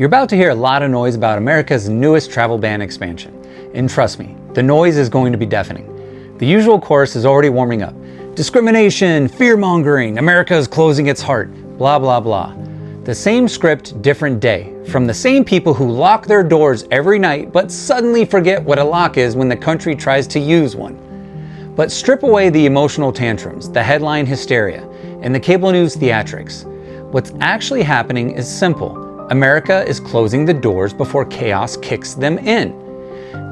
You're about to hear a lot of noise about America's newest travel ban expansion. And trust me, the noise is going to be deafening. The usual chorus is already warming up. Discrimination, fearmongering, America is closing its heart, blah, blah, blah. The same script, different day, from the same people who lock their doors every night but suddenly forget what a lock is when the country tries to use one. But strip away the emotional tantrums, the headline hysteria, and the cable news theatrics. What's actually happening is simple. America is closing the doors before chaos kicks them in.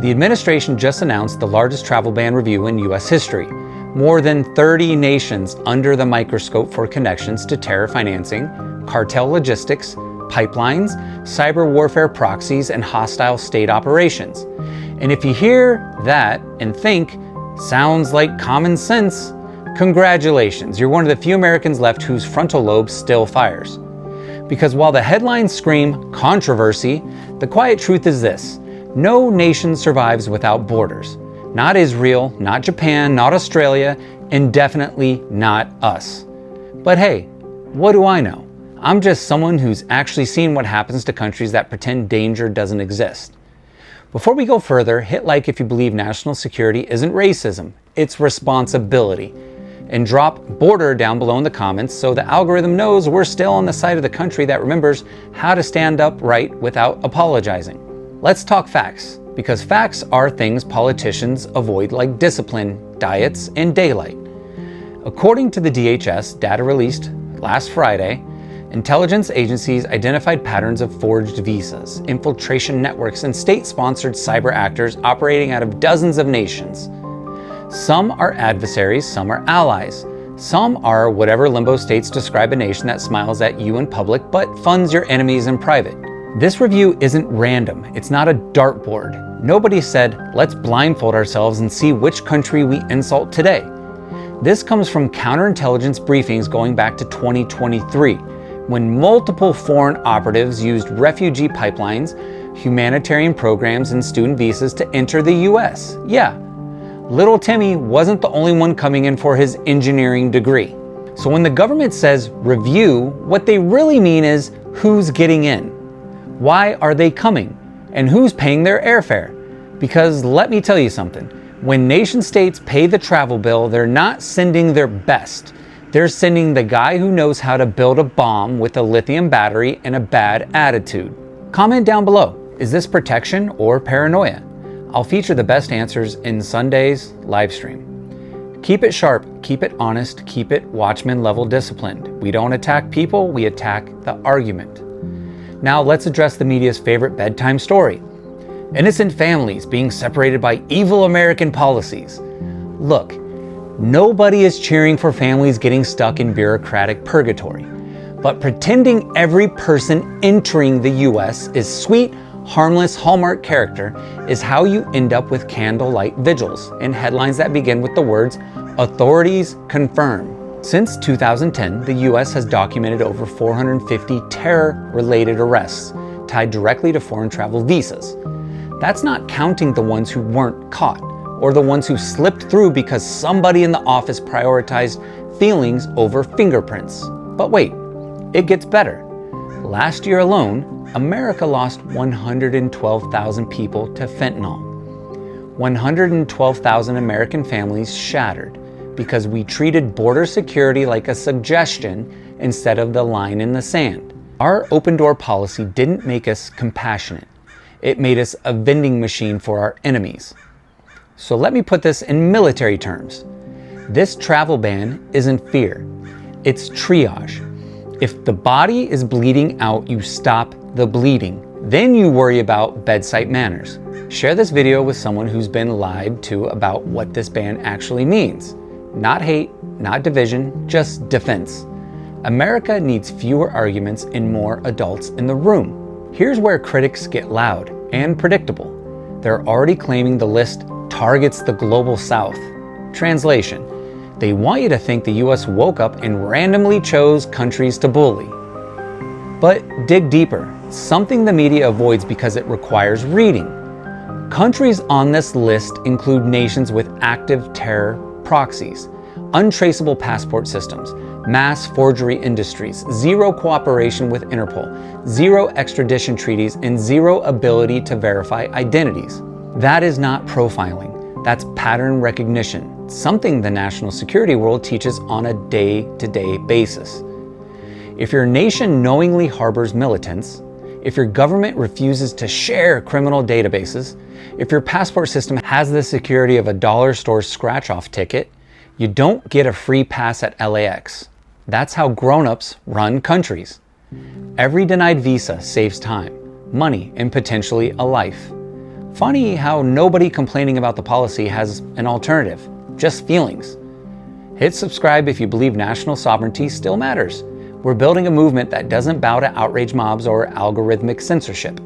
The administration just announced the largest travel ban review in US history. More than 30 nations under the microscope for connections to terror financing, cartel logistics, pipelines, cyber warfare proxies, and hostile state operations. And if you hear that and think, sounds like common sense, congratulations, you're one of the few Americans left whose frontal lobe still fires. Because while the headlines scream controversy, the quiet truth is this: no nation survives without borders. Not Israel, not Japan, not Australia, and definitely not us. But hey, what do I know? I'm just someone who's actually seen what happens to countries that pretend danger doesn't exist. Before we go further, hit like if you believe national security isn't racism, it's responsibility. And drop border down below in the comments so the algorithm knows we're still on the side of the country that remembers how to stand up right without apologizing. Let's talk facts, because facts are things politicians avoid like discipline, diets, and daylight. According to the DHS data released last Friday, intelligence agencies identified patterns of forged visas, infiltration networks, and state-sponsored cyber actors operating out of dozens of nations. Some are adversaries, some are allies. Some are whatever limbo states describe a nation that smiles at you in public but funds your enemies in private. This review isn't random. It's not a dartboard. Nobody said, let's blindfold ourselves and see which country we insult today. This comes from counterintelligence briefings going back to 2023, when multiple foreign operatives used refugee pipelines, humanitarian programs, and student visas to enter the US. Yeah. Little Timmy wasn't the only one coming in for his engineering degree. So when the government says review, what they really mean is who's getting in, why are they coming, and who's paying their airfare. Because let me tell you something, when nation states pay the travel bill, they're not sending their best. They're sending the guy who knows how to build a bomb with a lithium battery and a bad attitude. Comment down below, is this protection or paranoia? I'll feature the best answers in Sunday's live stream. Keep it sharp, keep it honest, keep it Watchmen level disciplined. We don't attack people, we attack the argument. Now let's address the media's favorite bedtime story. Innocent families being separated by evil American policies. Look, nobody is cheering for families getting stuck in bureaucratic purgatory. But pretending every person entering the US is sweet, harmless Hallmark character is how you end up with candlelight vigils and headlines that begin with the words, authorities confirm. Since 2010, the US has documented over 450 terror-related arrests tied directly to foreign travel visas. That's not counting the ones who weren't caught, or the ones who slipped through because somebody in the office prioritized feelings over fingerprints. But wait, it gets better. Last year alone, America lost 112,000 people to fentanyl. 112,000 American families shattered because we treated border security like a suggestion instead of the line in the sand. Our open door policy didn't make us compassionate. It made us a vending machine for our enemies. So let me put this in military terms. This travel ban isn't fear, it's triage. If the body is bleeding out, you stop the bleeding. Then you worry about bedside manners. Share this video with someone who's been lied to about what this ban actually means. Not hate, not division, just defense. America needs fewer arguments and more adults in the room. Here's where critics get loud and predictable. They're already claiming the list targets the global South. Translation: they want you to think the US woke up and randomly chose countries to bully. But dig deeper, something the media avoids because it requires reading. Countries on this list include nations with active terror proxies, untraceable passport systems, mass forgery industries, zero cooperation with Interpol, zero extradition treaties, and zero ability to verify identities. That is not profiling, that's pattern recognition, something the national security world teaches on a day-to-day basis. If your nation knowingly harbors militants, if your government refuses to share criminal databases, if your passport system has the security of a dollar store scratch-off ticket, you don't get a free pass at LAX. That's how grown-ups run countries. Every denied visa saves time, money, and potentially a life. Funny how nobody complaining about the policy has an alternative, just feelings. Hit subscribe if you believe national sovereignty still matters. We're building a movement that doesn't bow to outrage mobs or algorithmic censorship.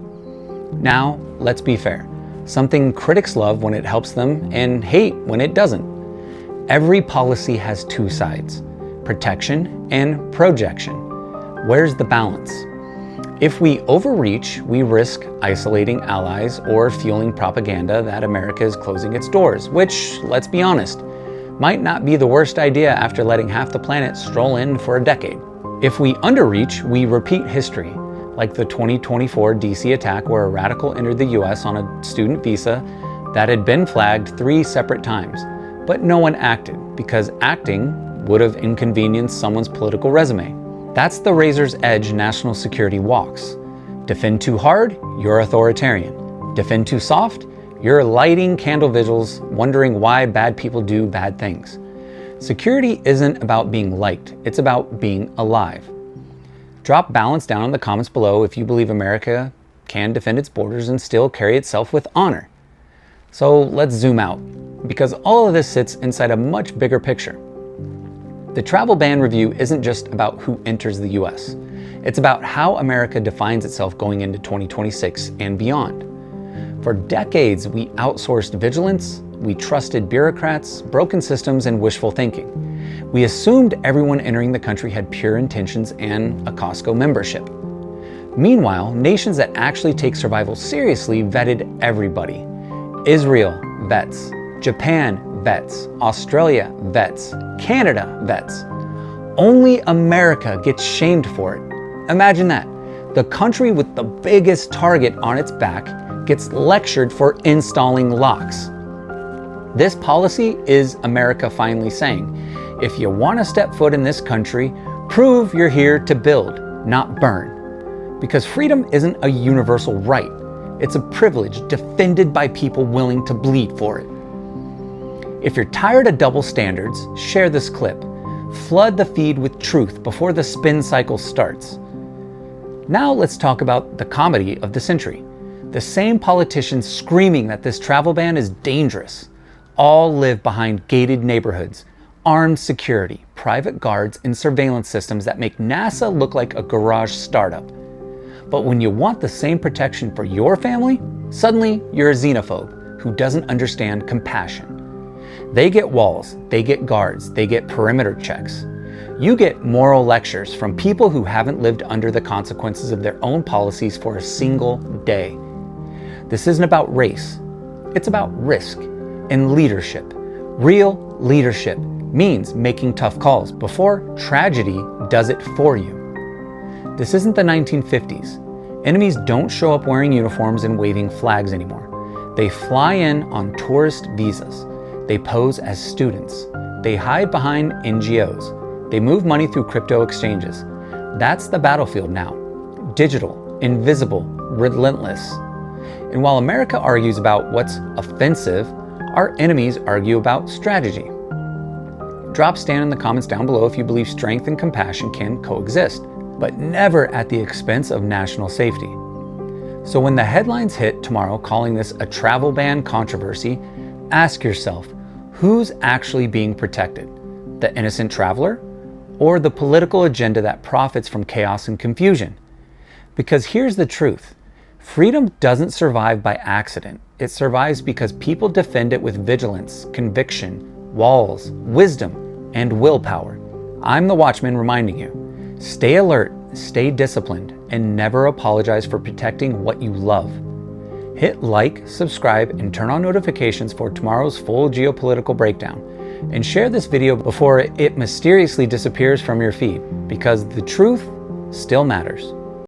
Now, let's be fair. Something critics love when it helps them and hate when it doesn't. Every policy has two sides, protection and projection. Where's the balance? If we overreach, we risk isolating allies or fueling propaganda that America is closing its doors, which, let's be honest, might not be the worst idea after letting half the planet stroll in for a decade. If we underreach, we repeat history, like the 2024 DC attack where a radical entered the US on a student visa that had been flagged 3 separate times, but no one acted because acting would have inconvenienced someone's political resume. That's the razor's edge national security walks. Defend too hard, you're authoritarian. Defend too soft, you're lighting candle vigils wondering why bad people do bad things. Security isn't about being liked, it's about being alive. Drop balance down in the comments below if you believe America can defend its borders and still carry itself with honor. So let's zoom out, because all of this sits inside a much bigger picture. The travel ban review isn't just about who enters the US. It's about how America defines itself going into 2026 and beyond. For decades, we outsourced vigilance, we trusted bureaucrats, broken systems, and wishful thinking. We assumed everyone entering the country had pure intentions and a Costco membership. Meanwhile, nations that actually take survival seriously vetted everybody. Israel, vets. Japan, vets. Australia, vets. Canada, vets. Only America gets shamed for it. Imagine that. The country with the biggest target on its back gets lectured for installing locks. This policy is America finally saying, if you want to step foot in this country, prove you're here to build, not burn. Because freedom isn't a universal right. It's a privilege defended by people willing to bleed for it. If you're tired of double standards, share this clip. Flood the feed with truth before the spin cycle starts. Now let's talk about the comedy of the century. The same politicians screaming that this travel ban is dangerous all live behind gated neighborhoods, armed security, private guards, and surveillance systems that make NASA look like a garage startup. But when you want the same protection for your family, suddenly you're a xenophobe who doesn't understand compassion. They get walls, they get guards, they get perimeter checks. You get moral lectures from people who haven't lived under the consequences of their own policies for a single day. This isn't about race, it's about risk and leadership. Real leadership means making tough calls before tragedy does it for you. This isn't the 1950s. Enemies don't show up wearing uniforms and waving flags anymore. They fly in on tourist visas. They pose as students. They hide behind NGOs. They move money through crypto exchanges. That's the battlefield now. Digital, invisible, relentless. And while America argues about what's offensive, our enemies argue about strategy. Drop stand in the comments down below if you believe strength and compassion can coexist, but never at the expense of national safety. So when the headlines hit tomorrow calling this a travel ban controversy, ask yourself, who's actually being protected? The innocent traveler or the political agenda that profits from chaos and confusion? Because here's the truth. Freedom doesn't survive by accident. It survives because people defend it with vigilance, conviction, walls, wisdom, and willpower. I'm the Watchman reminding you, stay alert, stay disciplined, and never apologize for protecting what you love. Hit like, subscribe, and turn on notifications for tomorrow's full geopolitical breakdown. and share this video before it mysteriously disappears from your feed, because the truth still matters.